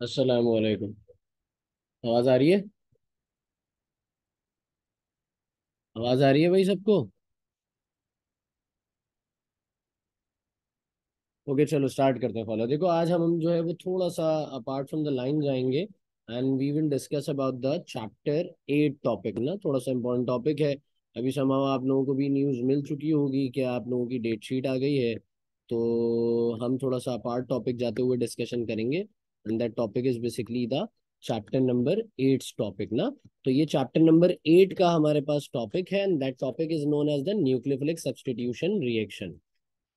अस्सलाम वालेकुम। आवाज आ रही है? आवाज आ रही है भाई सबको? ओके, चलो स्टार्ट करते हैं। फॉलो देखो, आज हम जो है वो थोड़ा सा अपार्ट फ्रॉम द लाइन जाएंगे and we will discuss about the chapter 8 topic ना। थोड़ा सा इंपॉर्टेंट टॉपिक है। अभी समाव आप लोगों को भी न्यूज़ मिल चुकी होगी कि आप लोगों की डेट शीट आ गई है। तो हम थोड़ा सा अपार्ट टॉपिक जाते हुए डिस्कशन करेंगे and that topic is basically the chapter number 8 topic ना। तो ये चैप्टर नंबर 8 का हमारे पास टॉपिक है and that topic is known as the nucleophilic substitution reaction.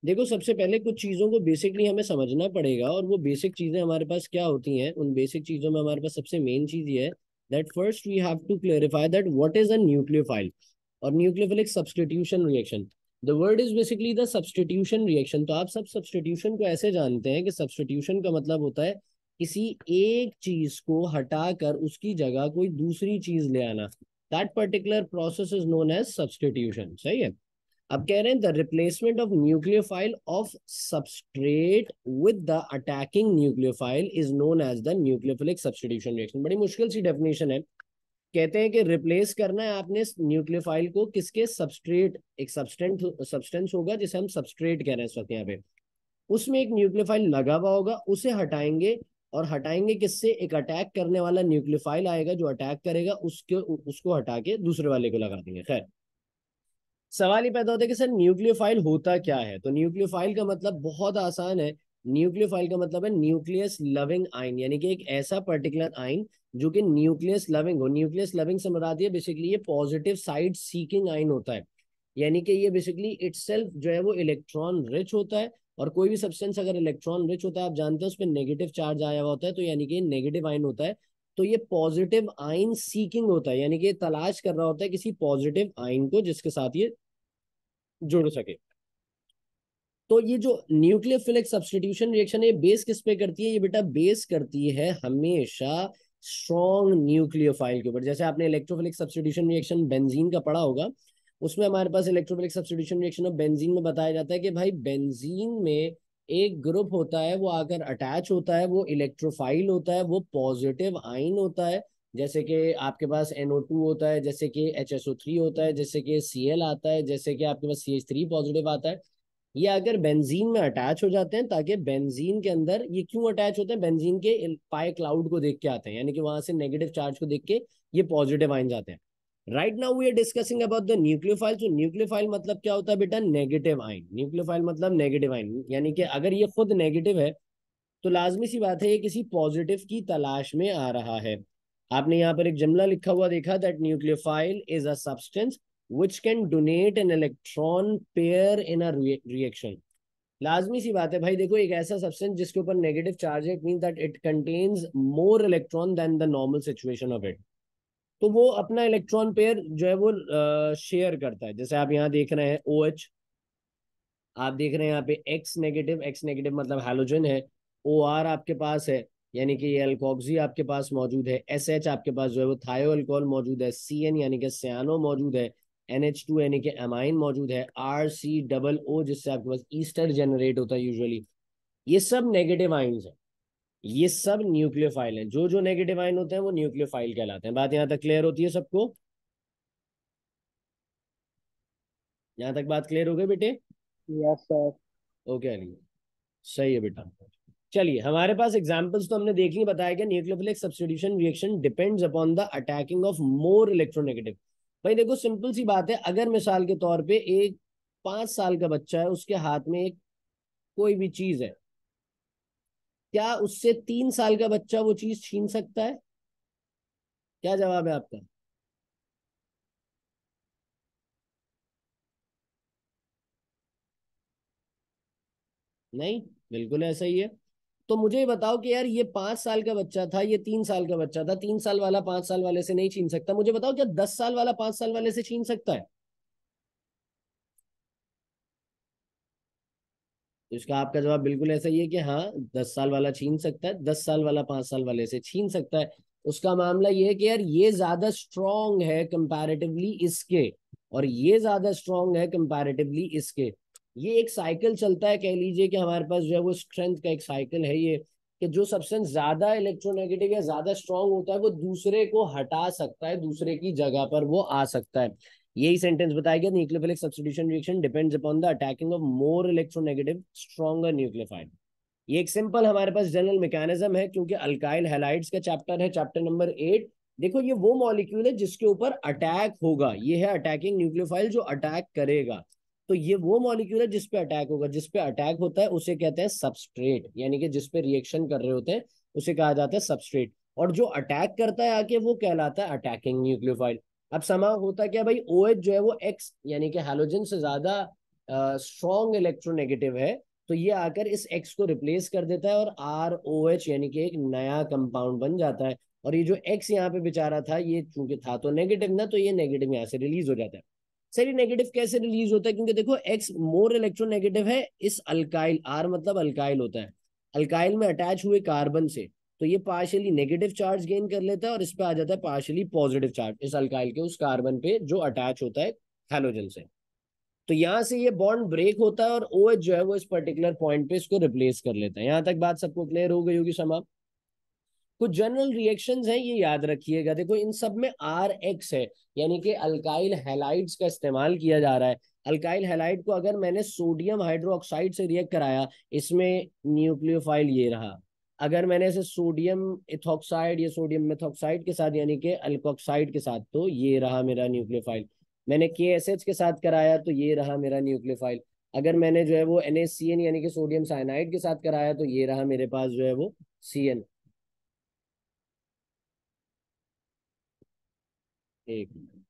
देखो, सबसे पहले कुछ चीजों को बेसिकली हमें समझना पड़ेगा और वो बेसिक चीजें हमारे पास क्या होती हैं। उन बेसिक चीजों में हमारे पास सबसे मेन चीज ये है that first we have to clarify that what is a nucleophile और nucleophilic substitution reaction. The word is basically the substitution reaction. तो आप सब सब्स्टिट्यूशन को ऐसे जानते हैं कि सब्स्टिट्यूशन का मतलब होता है किसी एक चीज को हटाकर उसकी जगह कोई दूसरी चीज ले आना। That particular process is known as substitution. सही है। अब कह रहे हैं the replacement of nucleophile of substrate with the attacking nucleophile is known as the nucleophilic substitution reaction. बड़ी मुश्किल सी डेफिनेशन है। कहते हैं कि रिप्लेस करना है आपने न्यूक्लियोफाइल को किसके? सबस्ट्रेट। एक सब्सटेंस होगा जिसे हम सबस्ट्रेट कह रहे हैं इस वक्त यहाँ पे। उसमें एक न्यूक्लियोफाइल लगा हुआ होगा, उसे हटाएंगे। और हटाएंगे किससे? एक अटैक करने वाला न्यूक्लियोफाइल आएगा जो अटैक करेगा, उसके उसको हटा के दूसरे वाले को लगा देंगे। खैर, सवाल ही पैदा होता है कि सर न्यूक्लियोफाइल होता क्या है। तो न्यूक्लियोफाइल का मतलब बहुत आसान है। न्यूक्लियोफाइल का मतलब है न्यूक्लियस लविंग आइन, यानी कि एक ऐसा पर्टिकुलर आइन जो कि न्यूक्लियस लविंग हो। न्यूक्लियस लविंग से मुराद ये बेसिकली ये पॉजिटिव साइड सीकिंग आइन होता है। यानी कि ये बेसिकली इटसेल्फ जो है वो इलेक्ट्रॉन रिच होता है। और कोई भी सब्सटेंस अगर इलेक्ट्रॉन रिच होता है, आप जानते हैं उस पर नेगेटिव चार्ज आया हुआ होता है, तो यानी कि नेगेटिव आइन होता है। तो ये पॉजिटिव आइन सीकिंग होता है, यानी कि ये तलाश कर रहा होता है किसी पॉजिटिव आइन को जिसके साथ ये जुड़ सके। तो ये जो न्यूक्लियोफिलिक सब्स्टिट्यूशन रिएक्शन है, ये बेस किस पे करती है? ये बेटा बेस करती है हमेशा स्ट्रॉन्ग न्यूक्लियोफाइल के ऊपर। जैसे आपने इलेक्ट्रोफिलिक सब्स्टिट्यूशन रिएक्शन बेंजीन का पढ़ा होगा, उसमें हमारे पास electrophilic substitution reaction of benzene में बताया जाता है कि भाई बेंजीन में एक ग्रुप होता है, वो आकर अटैच होता है, वो इलेक्ट्रोफाइल होता है, वो पॉजिटिव आइन होता है। जैसे कि आपके पास NO2 होता है, जैसे कि HSO3 होता है, जैसे कि Cl आता है, जैसे कि आपके पास CH3 पॉजिटिव आता है। ये अगर बेंजीन में अटैच हो जाते हैं, ताकि बेंजीन के अंदर ये क्यों अटैच होते हैं? बेंजीन के पाई क्लाउड को देख के आते हैं, यानी कि वहां से नेगेटिव चार्ज को देख के ये पॉजिटिव आइन जाते हैं। Right now we are discussing about the nucleophile. तो न्यूक्लियोफाइल मतलब क्या होता है बेटा? Negative ion. न्यूक्लियोफाइल मतलब नेगेटिव आइन, यानी कि अगर ये खुद नेगेटिव है तो लाजमी सी बात है ये किसी पॉजिटिव की तलाश में आ रहा है। आपने यहाँ पर एक जुमला लिखा हुआ देखा, that nucleophile is a substance which can donate an electron pair in a reaction। लाजमी सी बात है भाई, देखो एक ऐसा सब्सटेंस जिसके ऊपर नेगेटिव चार्ज है, it mean that it contains more electron than the normal situation of it. तो वो अपना इलेक्ट्रॉन पेयर जो है वो शेयर करता है। जैसे आप यहाँ देख रहे हैं OH, आप देख रहे हैं यहाँ पे एक्स नेगेटिव। एक्स नेगेटिव मतलब हैलोजन है। OR आपके पास है, यानी कि ये अल्कोक्सी आपके पास मौजूद है। SH आपके पास जो है वो थायो अल्कोहल मौजूद है। CN यानी कि सियानो मौजूद है। NH2 यानी कि एमाइन मौजूद है। RC डबल O जिससे आपके पास ईस्टर जनरेट होता है यूजुअली। ये सब नेगेटिव आइंस है। ये सब न्यूक्लियोफाइल हैं। जो जो नेगेटिव आइन होते हैं वो न्यूक्लियोफाइल कहलाते हैं। बात यहाँ तक क्लियर होती है सबको? यहाँ तक बात क्लियर हो गई बेटे? Yes sir. ओके अली, सही है बेटा। चलिए, हमारे पास एग्जांपल्स तो हमने देख ली। बताया गया nucleophilic substitution reaction depends upon the attacking of more electronegative. भाई देखो, सिंपल सी बात है। अगर मिसाल के तौर पे एक 5 साल का बच्चा है, उसके हाथ में एक कोई भी चीज है, क्या उससे 3 साल का बच्चा वो चीज छीन सकता है? क्या जवाब है आपका? नहीं, बिल्कुल ऐसा ही है। तो मुझे ये बताओ कि यार, ये 5 साल का बच्चा था, ये 3 साल का बच्चा था, 3 साल वाला 5 साल वाले से नहीं छीन सकता। मुझे बताओ, क्या 10 साल वाला 5 साल वाले से छीन सकता है? तो इसका आपका जवाब बिल्कुल ऐसा ही है कि हाँ, 10 साल वाला छीन सकता है, 10 साल वाला 5 साल वाले से छीन सकता है। उसका मामला ये है कि यार, ये ज्यादा स्ट्रांग है कंपैरेटिवली इसके, और ये ज्यादा स्ट्रांग है कंपैरेटिवली इसके। ये एक साइकिल चलता है, कह लीजिए कि हमारे पास जो है वो स्ट्रेंथ का एक साइकिल है ये, कि जो सब्सटेंस ज्यादा इलेक्ट्रोनेगेटिव या ज्यादा स्ट्रांग होता है वो दूसरे को हटा सकता है, दूसरे की जगह पर वो आ सकता है। यही सेंटेंस बताया गया, nucleophilic substitution reaction depends upon the attacking of more electronegative stronger nucleophile. ये एक सिंपल हमारे पास जनरल मैकेनिज्म है, क्योंकि अल्काइल हैलाइड्स का चैप्टर है, चैप्टर नंबर 8। देखो ये वो मॉलिक्यूल है जिसके ऊपर अटैक होगा, ये है अटैकिंग न्यूक्लियोफाइल जो अटैक करेगा। तो ये वो मॉलिक्यूल है जिसपे अटैक होगा, जिसपे अटैक होता है उसे कहते हैं सबस्ट्रेट, यानी कि जिसपे रिएक्शन कर रहे होते हैं उसे कहा जाता है सबस्ट्रेट। और जो अटैक करता है आके वो कहलाता है अटैकिंग न्यूक्लियोफाइल। अब समा होता क्या भाई, OH जो है वो एक्स यानी कि हैलोजन से ज्यादा स्ट्रॉन्ग इलेक्ट्रोनेगेटिव है, तो ये आकर इस एक्स को रिप्लेस कर देता है और ROH यानी कि एक नया कंपाउंड बन जाता है। और ये जो एक्स यहाँ पे बेचारा था, ये चूंकि था तो नेगेटिव ना, तो ये नेगेटिव यहाँ से रिलीज हो जाता है। सर ये नेगेटिव कैसे रिलीज होता है, क्योंकि देखो एक्स मोर इलेक्ट्रोनेगेटिव है इस अल्काइल, आर मतलब अल्काइल होता है, अल्काइल में अटैच हुए कार्बन से, तो ये पार्शियली नेगेटिव चार्ज गेन कर लेता है और इस पे आ जाता है पार्शियली पॉजिटिव चार्ज इस अल्काइल के उस कार्बन पे जो अटैच होता है हैलोजन से। तो यहां से ये बॉन्ड ब्रेक होता है और OH जो है वो इस पर्टिकुलर पॉइंट पे इसको रिप्लेस कर लेता है। यहां तक बात सबको क्लियर हो गई होगी समाप्त। कुछ जनरल रिएक्शंस हैं, ये याद रखिएगा। देखो इन सब में RX है, यानी कि अल्काइल हैलाइड्स का इस्तेमाल किया जा रहा है। अल्काइल हैलाइड को अगर मैंने सोडियम हाइड्रोक्साइड से रिएक्ट कराया, इसमें न्यूक्लियोफाइल ये रहा। अगर मैंने इसे सोडियम इथॉक्साइड या सोडियम मेथॉक्साइड के साथ यानी कि अल्कोक्साइड के साथ, तो ये रहा मेरा न्यूक्लियोफाइल। मैंने KSH के साथ कराया तो ये रहा मेरा न्यूक्लियोफाइल। अगर मैंने जो है वो NaCN यानी कि सोडियम साइनाइड के साथ कराया तो ये रहा मेरे पास जो है वो CN। एक मिनट।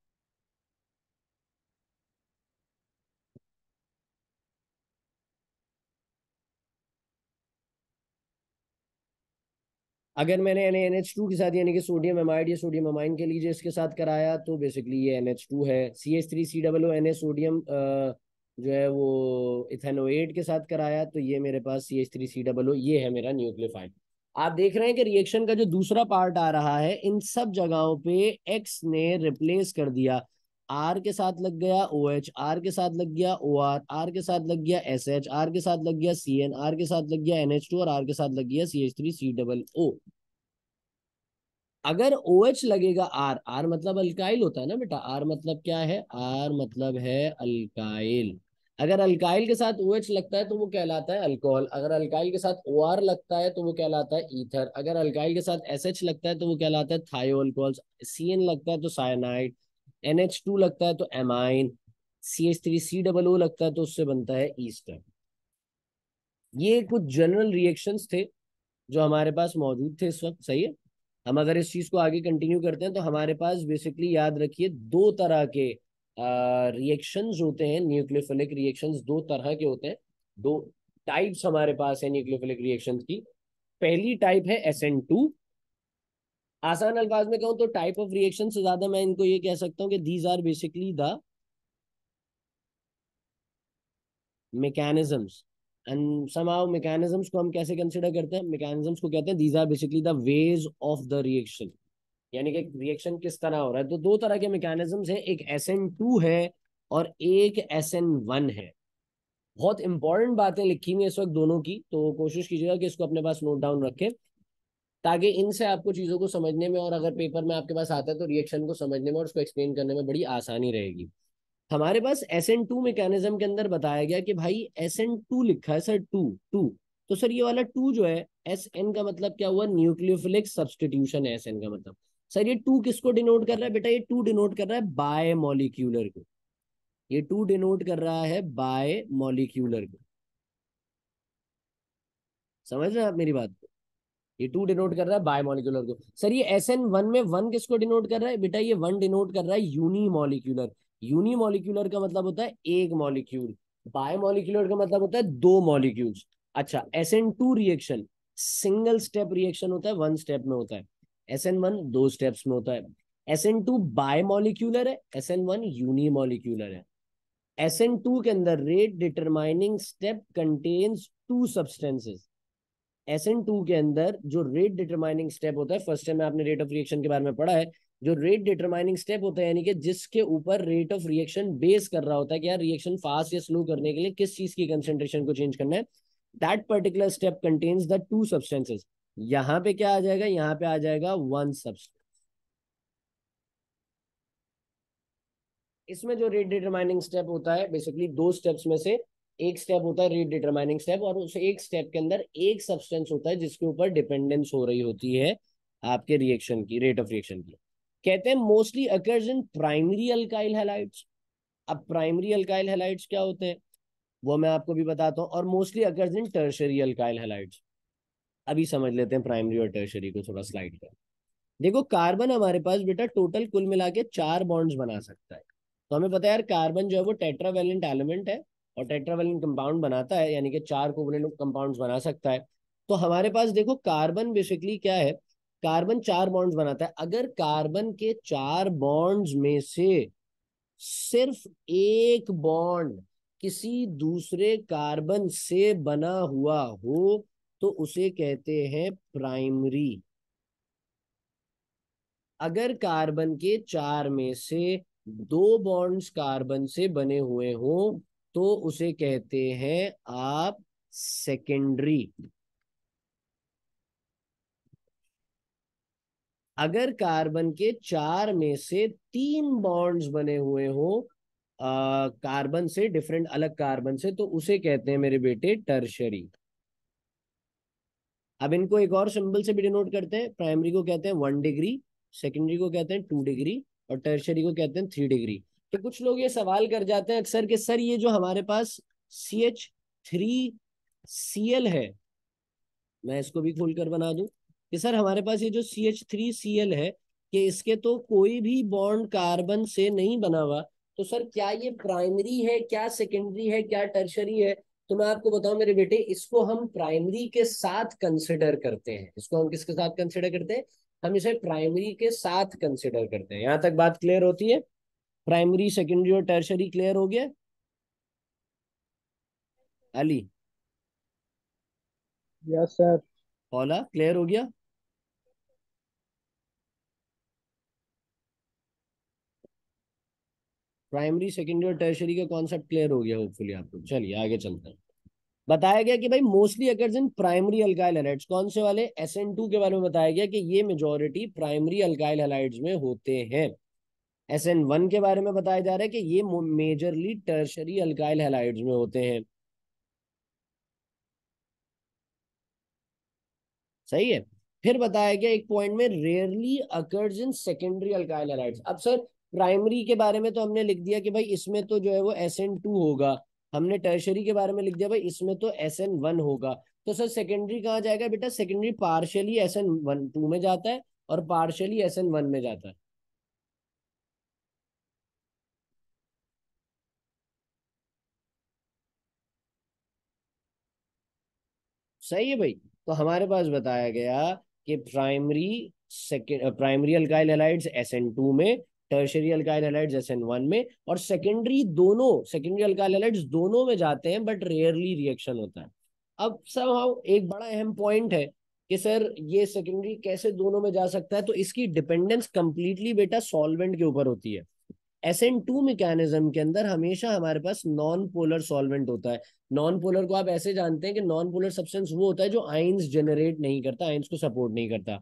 अगर मैंने NaNH2 के साथ यानी कि सोडियम एमाइड या सोडियम अमाइन के लीजिए इसके साथ कराया, तो बेसिकली ये NH2 है। CH3COO सोडियम जो है वो इथेनोएट के साथ कराया तो ये मेरे पास CH3COO, ये है मेरा न्यूक्लियोफाइल। आप देख रहे हैं कि रिएक्शन का जो दूसरा पार्ट आ रहा है, इन सब जगहों पे एक्स ने रिप्लेस कर दिया। आर के साथ लग गया OH, आर के साथ लग गया OR, आर के साथ लग गया SH, आर के साथ लग गया CN, आर के साथ लग गया NH2 और आर के साथ लग गया CH3COO। अगर OH लगेगा आर, आर मतलब अल्काइल होता है ना बेटा, आर मतलब क्या है, आर मतलब है अल्काइल। अगर अल्काइल के साथ OH लगता है तो वो कहलाता है अल्कोहल। अगर अल्काइल के साथ OR लगता है तो वो कहलाता है ईथर। अगर अल्काइल के साथ SH लगता है तो वो कहलाता है थायो अल्कोहल। CN लगता है तो साइनाइड। NH2 लगता है तो एमाइन। CH3COO लगता है तो उससे बनता है ईस्टर। ये कुछ जनरल रिएक्शंस थे जो हमारे पास मौजूद थे इस वक्त, सही है। हम अगर इस चीज को आगे कंटिन्यू करते हैं तो हमारे पास बेसिकली याद रखिए दो तरह के रिएक्शंस होते हैं। न्यूक्लियोफिलिक रिएक्शंस दो तरह के होते हैं, दो टाइप्स हमारे पास है न्यूक्लियोफिलिक रिएक्शंस की। पहली टाइप है SN2। आसान अल्फाज में कहूं तो टाइप ऑफ रिएक्शन से ज्यादा मैं इनको ये कह सकता हूं कि these are basically the mechanisms. And somehow mechanisms को हम कैसे कंसिडर करते हैं, मैकेनिज्म्स को कहते हैं these are basically the ways of the reaction, यानी कि रिएक्शन किस तरह हो रहा है। तो दो तरह के मैकेनिज्म्स हैं, एक SN2 है और एक SN1 है। बहुत इंपॉर्टेंट बातें लिखी हुई है इस वक्त दोनों की, तो कोशिश कीजिएगा कि इसको अपने पास नोट डाउन रखें, ताकि इनसे आपको चीजों को समझने में और अगर पेपर में आपके पास आता है तो रिएक्शन को समझने में और उसको एक्सप्लेन करने में बड़ी आसानी रहेगी। हमारे पास SN2 मैकेनिज्म के अंदर बताया गया कि भाई SN2 लिखा है सर, टू टू, तो सर ये वाला टू जो है SN का मतलब क्या हुआ, न्यूक्लियोफिलिक सब्सटीट्यूशन है SN का मतलब। सर ये टू किसको डिनोट कर रहा है बेटा, ये टू डिनोट कर रहा है बाय मॉलिक्यूलर को, ये टू डिनोट कर रहा है बाय मॉलिक्यूलर को। समझ रहे हैं आप मेरी बात को, ये टू डिनोट कर रहा है बाय मॉलिक्यूलर को। सर ये SN1 में वन किसको डिनोट कर रहा है बेटा, ये वन डिनोट कर रहा है यूनी मॉलिक्यूलर। यूनी मॉलिक्यूलर का मतलब होता है एक मॉलिक्यूल, बाय मॉलिक्यूलर का मतलब होता है दो मॉलिक्यूल्स। अच्छा SN2 reaction single step reaction होता है, वन स्टेप में होता है। SN1 दो स्टेप्स में होता है। SN2 बाय मॉलिक्यूलर है, SN1 यूनी मॉलिक्यूलर है। SN2 के अंदर rate determining step contains two substances. SN2 के अंदर जो रेट डिटरमाइनिंग स्टेप होता है, फर्स्ट टाइम आपने रेट ऑफ रिएक्शन के बारे में पढ़ा है, जो रेट डिटरमाइनिंग स्टेप होता है यानी कि जिसके ऊपर रेट ऑफ रिएक्शन बेस कर रहा होता है कि यार रिएक्शन फास्ट या स्लो करने के लिए किस चीज की कंसेंट्रेशन को चेंज करना है, that particular step contains the two substances. यहाँ पे क्या आ जाएगा, यहाँ पे आ जाएगा वन सब्सटेंस। इसमें जो रेट डिटरमाइनिंग स्टेप होता है, बेसिकली दो स्टेप्स में से एक स्टेप होता है रेट डिटरमाइनिंग स्टेप, और उस एक स्टेप के अंदर एक सब्सटेंस होता है जिसके ऊपर डिपेंडेंस हो रही होती है आपके रिएक्शन की, रेट ऑफ रिएक्शन की। कहते हैं mostly occurs in primary alkyl halides. अब प्राइमरी अल्काइल हैलाइड्स क्या होते हैं वो मैं आपको भी बताता हूँ, और mostly occurs in tertiary alkyl halides. अभी समझ लेते हैं प्राइमरी और टर्शरी को, थोड़ा स्लाइड कर। देखो कार्बन हमारे पास बेटा टोटल कुल मिला के 4 बॉन्ड्स बना सकता है। तो हमें पता है यार कार्बन जो है वो टेट्रावेलेंट एलिमेंट है, और टेट्रावेलेंट कंपाउंड बनाता है, यानी कि 4 कोवलेंट कंपाउंड्स बना सकता है। तो हमारे पास देखो कार्बन बेसिकली क्या है, कार्बन 4 बॉन्ड्स बनाता है। अगर कार्बन के 4 बॉन्ड्स में से सिर्फ एक बॉन्ड किसी दूसरे कार्बन से बना हुआ हो तो उसे कहते हैं प्राइमरी। अगर कार्बन के 4 में से 2 बॉन्ड्स कार्बन से बने हुए हो तो उसे कहते हैं आप सेकेंडरी। अगर कार्बन के 4 में से 3 बॉन्ड्स बने हुए हो कार्बन से, डिफरेंट अलग कार्बन से, तो उसे कहते हैं मेरे बेटे टर्शरी। अब इनको एक और सिंबल से भी डिनोट करते हैं। प्राइमरी को कहते हैं 1 डिग्री, सेकेंडरी को कहते हैं 2 डिग्री, और टर्शरी को कहते हैं 3 डिग्री। तो कुछ लोग ये सवाल कर जाते हैं अक्सर कि सर ये जो हमारे पास CH3Cl है, मैं इसको भी खोलकर बना दूं कि सर हमारे पास ये जो CH3Cl है कि इसके तो कोई भी बॉन्ड कार्बन से नहीं बना हुआ, तो सर क्या ये प्राइमरी है, क्या सेकेंडरी है, क्या टर्शरी है? तो मैं आपको बताऊं मेरे बेटे, इसको हम प्राइमरी के साथ कंसिडर करते हैं। इसको हम किसके साथ कंसिडर करते हैं? हम इसे प्राइमरी के साथ कंसिडर करते हैं। यहां तक बात क्लियर होती है? प्राइमरी, सेकेंडरी और टर्शरी क्लियर हो गया? Ali, yes sir. Ola, clear हो गया? प्राइमरी, सेकेंडरी और टर्शरी का कॉन्सेप्ट क्लियर हो गया होपफुली आपको। चलिए आगे चलते हैं। बताया गया कि भाई mostly occurs in primary alkyl halides. कौन से वाले? SN2 के बारे में बताया गया कि ये मेजोरिटी प्राइमरी अल्काइल हैलाइड्स में होते हैं। SN1 के बारे में बताया जा रहा है कि ये मेजरली टर्शरी अल्काइल हैलाइड्स में होते हैं। सही है। फिर बताया गया एक पॉइंट में rarely occurs in secondary alkyl halides. अब सर प्राइमरी के बारे में तो हमने लिख दिया कि भाई इसमें तो जो है वो SN2 होगा। हमने टर्शरी के बारे में लिख दिया भाई इसमें तो SN1 होगा। तो सर सेकेंडरी कहाँ जाएगा बेटा? सेकेंडरी पार्शियली SN2 में जाता है और पार्शियली SN1 में जाता है। सही है भाई। तो हमारे पास बताया गया कि प्राइमरी अल्काइल हैलाइड्स SN2 में, टर्शरी अल्काइल हैलाइड्स SN1 में, और सेकेंडरी अल्काइल हैलाइड्स दोनों में जाते हैं, बट रेयरली रिएक्शन होता है। अब सब एक बड़ा अहम पॉइंट है कि सर ये सेकेंडरी कैसे दोनों में जा सकता है, तो इसकी डिपेंडेंस कंप्लीटली बेटा सॉल्वेंट के ऊपर होती है। SN2 मैकेनिज्म के अंदर हमेशा हमारे पास नॉन पोलर सॉल्वेंट होता है। नॉन पोलर को आप ऐसे जानते हैं कि नॉन पोलर सब्सटेंस वो होता है जो आइंस जनरेट नहीं करता, आइंस को सपोर्ट नहीं करता।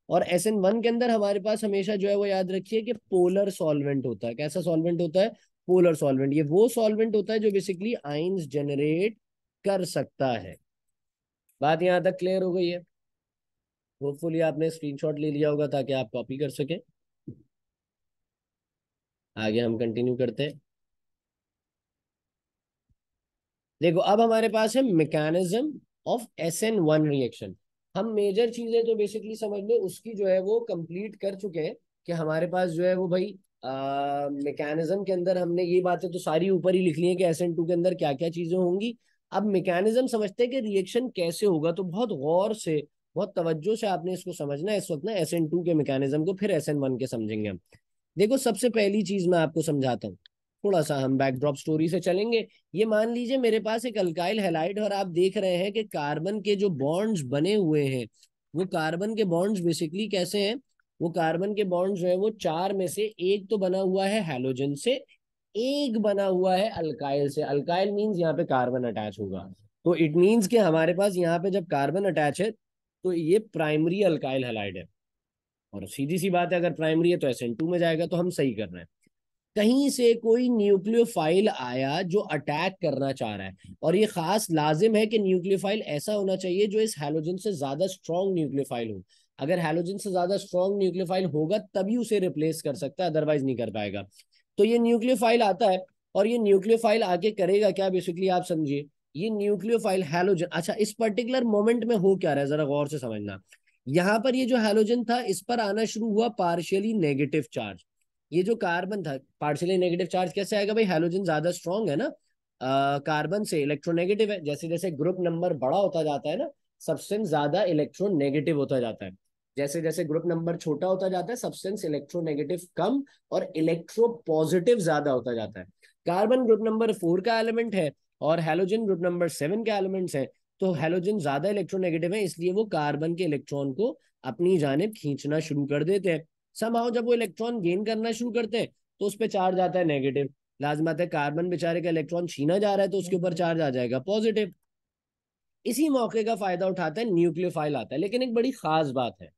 और SN1 के अंदर हमारे पास हमेशा जो है वो याद रखिए कि पोलर सॉल्वेंट होता है। कैसा सॉल्वेंट होता है? Polar solvent. ये वो सॉल्वेंट होता है जो बेसिकली आइंस जनरेट कर सकता है। बात यहां तक क्लियर हो गई है? होपफुली आपने स्क्रीनशॉट ले लिया होगा ताकि आप कॉपी कर सके। आगे हम कंटिन्यू करते हैं। देखो अब हमारे पास है मैकेनिज्म ऑफ SN1 रिएक्शन। हम मेजर चीजें तो बेसिकली समझ लो उसकी जो है वो कंप्लीट कर चुके हैं कि हमारे पास जो है वो भाई मैकेनिज्म के अंदर हमने ये बातें तो सारी ऊपर ही लिख ली हैं कि SN2 के अंदर क्या क्या चीजें होंगी। अब मैकेनिज्म समझते हैं कि रिएक्शन कैसे होगा, तो बहुत गौर से, बहुत तवज्जो से आपने इसको समझना है इस वक्त ना, SN2 के मैकेनिज्म को, फिर SN1 के समझेंगे हम। देखो सबसे पहली चीज मैं आपको समझाता हूँ, थोड़ा सा हम बैकड्रॉप स्टोरी से चलेंगे। ये मान लीजिए मेरे पास एक अल्काइल हैलाइड, और आप देख रहे हैं कि कार्बन के जो बॉन्ड्स बने हुए हैं वो कार्बन के बॉन्ड्स बेसिकली कैसे हैं? वो कार्बन के बॉन्ड्स जो है वो 4 में से एक तो बना हुआ है हैलोजन से, एक बना हुआ है अल्काइल से। अल्काइल मींस यहाँ पे कार्बन अटैच होगा। तो इट मींस कि हमारे पास यहाँ पे जब कार्बन अटैच है तो ये प्राइमरी अल्काइल हैलाइड है। और सीधी सी बात है, अगर प्राइमरी है तो SN2 में जाएगा, तो हम सही कर रहे हैं। कहीं से कोई न्यूक्लियोफाइल आया जो अटैक करना चाह रहा है, और ये खास लाजिम है कि न्यूक्लियोफाइल ऐसा होना चाहिए जो इस हैलोजन से ज्यादा स्ट्रॉन्ग न्यूक्लियोफाइल हो। अगर हैलोजन से ज्यादा स्ट्रॉन्ग न्यूक्लियोफाइल होगा तभी उसे रिप्लेस कर सकता है, अदरवाइज नहीं कर पाएगा। तो ये न्यूक्लियोफाइल आता है, और ये न्यूक्लियोफाइल आके करेगा क्या, बेसिकली आप समझिए। ये न्यूक्लियोफाइल हैलोजन, अच्छा इस पर्टिकुलर मोमेंट में हो क्या रहा है जरा गौर से समझना। यहाँ पर ये जो हैलोजन था, इस पर आना शुरू हुआ पार्शियली नेगेटिव चार्ज। ये जो कार्बन था, पार्शियली नेगेटिव चार्ज कैसे आएगा भाई, हैलोजन ज्यादा स्ट्रॉन्ग है ना, कार्बन से इलेक्ट्रोनेगेटिव है। जैसे जैसे ग्रुप नंबर बड़ा होता जाता है ना, सब्सटेंस ज्यादा इलेक्ट्रोनेगेटिव होता जाता है। जैसे जैसे ग्रुप नंबर छोटा होता जाता है, सब्सटेंस इलेक्ट्रोनेगेटिव कम और इलेक्ट्रो पॉजिटिव ज्यादा होता जाता है। कार्बन ग्रुप नंबर 4 का एलिमेंट है, और हैलोजन ग्रुप नंबर 7 के एलिमेंट्स है। तो हैलोजन ज्यादा इलेक्ट्रोनेगेटिव है, इसलिए वो कार्बन के इलेक्ट्रॉन को अपनी जानिब खींचना शुरू कर देते हैं। समहाउ जब वो इलेक्ट्रॉन गेन करना शुरू करते हैं, तो उस पर चार्ज आता है नेगेटिव। लाजमत है, कार्बन बेचारे का इलेक्ट्रॉन छीना जा रहा है, तो उसके ऊपर चार्ज आ जाएगा पॉजिटिव। इसी मौके का फायदा उठाता है न्यूक्लियोफाइल आता है। लेकिन एक बड़ी खास बात है,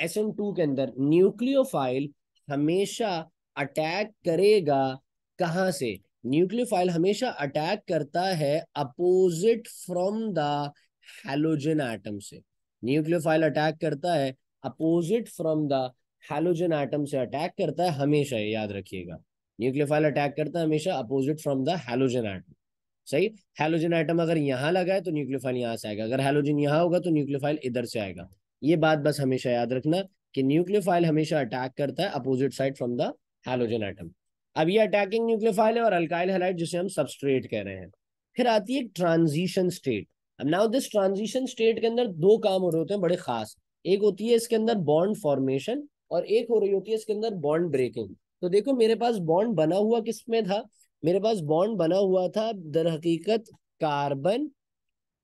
SN2 के अंदर न्यूक्लियोफाइल हमेशा अटैक करेगा कहां से। न्यूक्लियोफाइल हमेशा अटैक करता है opposite from the halogen atom से। न्यूक्लियोफाइल अटैक करता है opposite from the halogen atom से, अटैक करता है हमेशा, ये याद रखिएगा। न्यूक्लियोफाइल अटैक करता है हमेशा opposite from the halogen atom. सही। हैलोजन आइटम अगर यहाँ लगा है तो न्यूक्लियोफाइल यहाँ से आएगा, अगर हैलोजन यहाँ होगा तो न्यूक्लियोफाइल इधर से आएगा। ये बात बस हमेशा याद रखना कि न्यूक्लियोफाइल हमेशा अटैक करता है opposite side from the halogen item. अब ये अटैकिंग न्यूक्लियोफाइल है और अल्काइल हैलाइड, जिसे हम सबस्ट्रेट कह रहे हैं। फिर आती है एक ट्रांजिशन स्टेट। अब नाउ दिस ट्रांजिशन स्टेट के अंदर दो काम हो रहे होते हैं बड़े खास। एक होती है इसके अंदर बॉन्ड फॉर्मेशन, और एक हो रही होती है इसके अंदर बॉन्ड ब्रेकिंग। तो देखो मेरे पास बॉन्ड बना हुआ किस में था, मेरे पास बॉन्ड बना हुआ था दर हकीकत कार्बन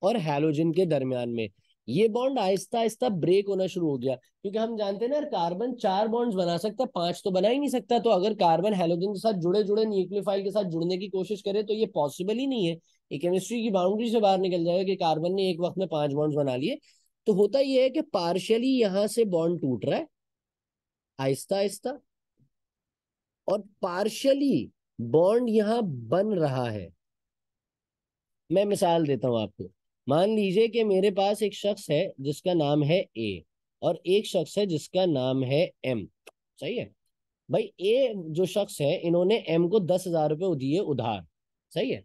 और हैलोजन के दरमियान में। ये बॉन्ड आहिस्ता आहिस्ता ब्रेक होना शुरू हो गया, क्योंकि हम जानते हैं ना, कार्बन 4 बॉन्ड्स बना सकता, 5 तो बना ही नहीं सकता। तो अगर कार्बन हैलोजन के साथ जुड़े जुड़े न्यूक्लियोफाइल के साथ जुड़ने की कोशिश करे तो ये पॉसिबल ही नहीं है। ये केमिस्ट्री की बाउंड्री से बाहर निकल जाएगा कि कार्बन ने एक वक्त में 5 बॉन्ड्स बना लिए। तो होता यह है कि पार्शियली यहां से बॉन्ड टूट रहा है आहिस्ता आहिस्ता, और पार्शियली बॉन्ड यहां बन रहा है। मैं मिसाल देता हूं आपको। मान लीजिए कि मेरे पास एक शख्स है जिसका नाम है ए, और एक शख्स है जिसका नाम है एम। सही है। भाई ए जो शख्स है, इन्होंने एम को 10,000 रुपये दिए उधार। सही है।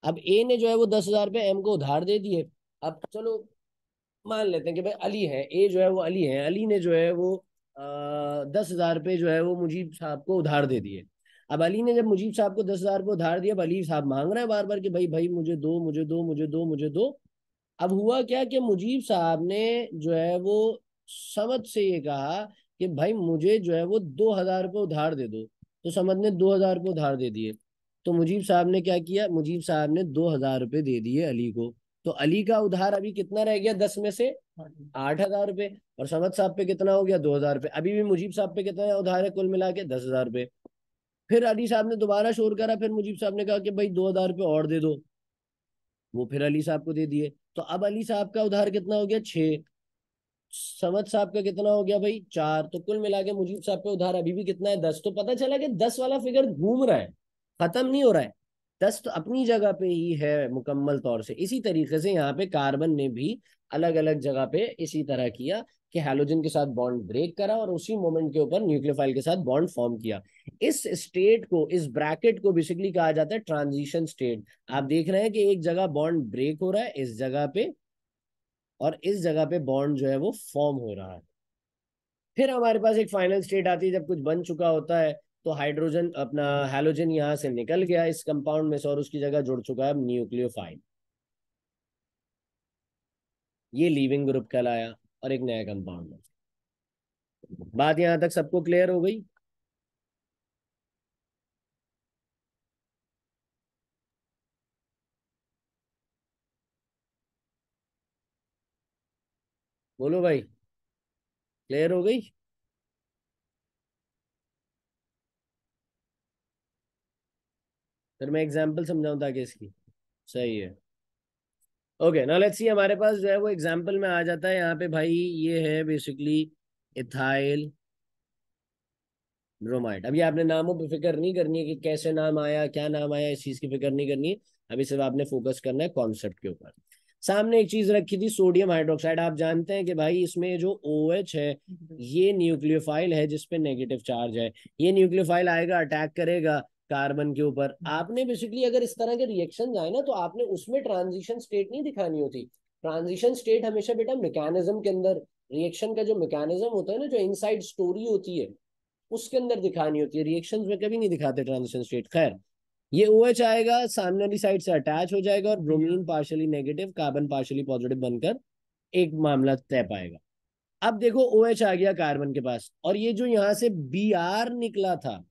अब ए ने जो है वो 10,000 रुपये एम को उधार दे दिए। अब चलो मान लेते हैं कि भाई अली है, ए जो है वो अली है, अली ने जो है वो 10,000 रुपये जो है वो मुजीब साहब को उधार दे दिए। अब अली ने जब मुजीब साहब को 10,000 रुपये उधार दिया, अब अली साहब मांग रहे हैं बार बार कि भाई भाई मुझे दो, मुझे दो, मुझे दो, मुझे दो। अब हुआ क्या कि मुजीब साहब ने जो है वो समझ से ये कहा कि भाई मुझे जो है वो 2,000 रुपये उधार दे दो। तो समझ ने 2,000 रुपये उधार दे दिए। तो मुजीब साहब ने क्या किया, मुजीब साहब ने 2,000 रुपये दे दिए अली को। तो अली का उधार अभी कितना रह गया, 10 में से 8,000 रुपये। और समझ साहब पे कितना हो गया, 2,000 रुपये। अभी भी मुजीब साहब पे कितना उधार है कुल मिला के, 10,000 रुपये। फिर अली साहब ने दोबारा शोर करा, फिर मुजीब साहब ने कहा कि भाई 2,000 रुपये और दे दो। वो फिर अली साहब को दे दिए। तो अब अली साहब का उधार कितना हो गया, 6। समझ साहब का कितना हो गया भाई, 4। तो कुल मिला के मुजीब साहब पे उधार अभी भी कितना है, 10। तो पता चला कि 10 वाला फिगर घूम रहा है, खत्म नहीं हो रहा है। 10 तो अपनी जगह पे ही है मुकम्मल तौर से। इसी तरीके से यहाँ पे कार्बन ने भी अलग अलग जगह पे इसी तरह किया कि हैलोजन के साथ बॉन्ड ब्रेक करा, और उसी मोमेंट के ऊपर न्यूक्लियोफाइल के साथ बॉन्ड फॉर्म किया। इस स्टेट को, इस ब्रैकेट को बेसिकली कहा जाता है ट्रांजिशन स्टेट। आप देख रहे हैं कि एक जगह बॉन्ड ब्रेक हो रहा है इस जगह पे, और इस जगह पे बॉन्ड जो है वो फॉर्म हो रहा है। फिर हमारे पास एक फाइनल स्टेट आती है जब कुछ बन चुका होता है। तो हाइड्रोजन अपना हैलोजन यहाँ से निकल गया इस कंपाउंड में से, और उसकी जगह जुड़ चुका है न्यूक्लियोफाइल। ये लीविंग ग्रुप कहलाया, और एक नया कंपाउंड है। बात यहाँ तक सबको क्लियर हो गई। बोलो भाई, क्लियर हो गई। फिर मैं एग्जाम्पल समझाऊं ताकि इसकी। सही है। ओके नाउ लेट्स सी, हमारे पास जो है वो एग्जांपल में आ जाता है यहाँ पे भाई। ये है बेसिकली इथाइल ब्रोमाइड। अभी आपने नामों पे फिक्र नहीं करनी है कि कैसे नाम आया, क्या नाम आया, इस चीज की फिक्र नहीं करनी है। अभी सिर्फ आपने फोकस करना है कॉन्सेप्ट के ऊपर। सामने एक चीज रखी थी सोडियम हाइड्रोक्साइड। आप जानते हैं कि भाई इसमें जो OH है ये न्यूक्लियोफाइल है जिसपे नेगेटिव चार्ज है। ये न्यूक्लियोफाइल आएगा, अटैक करेगा कार्बन के ऊपर। आपने बेसिकली अगर इस तरह के रिएक्शन आए ना तो आपने उसमें ट्रांजिशन स्टेट नहीं दिखानी होती। ट्रांजिशन स्टेट हमेशा बेटा मैकेनिज्म के अंदर, रिएक्शन का जो मैकेनिज्म होता है ना, जो इनसाइड स्टोरी होती है उसके अंदर दिखानी होती है। रिएक्शंस में कभी नहीं दिखाते ट्रांजिशन स्टेट। खैर, ये OH आएगा, सामने वाली साइड से अटैच हो जाएगा और bromine partially negative, carbon partially positive बनकर एक मामला तय पाएगा। अब देखो OH आ गया कार्बन के पास, और ये जो यहाँ से Br निकला था,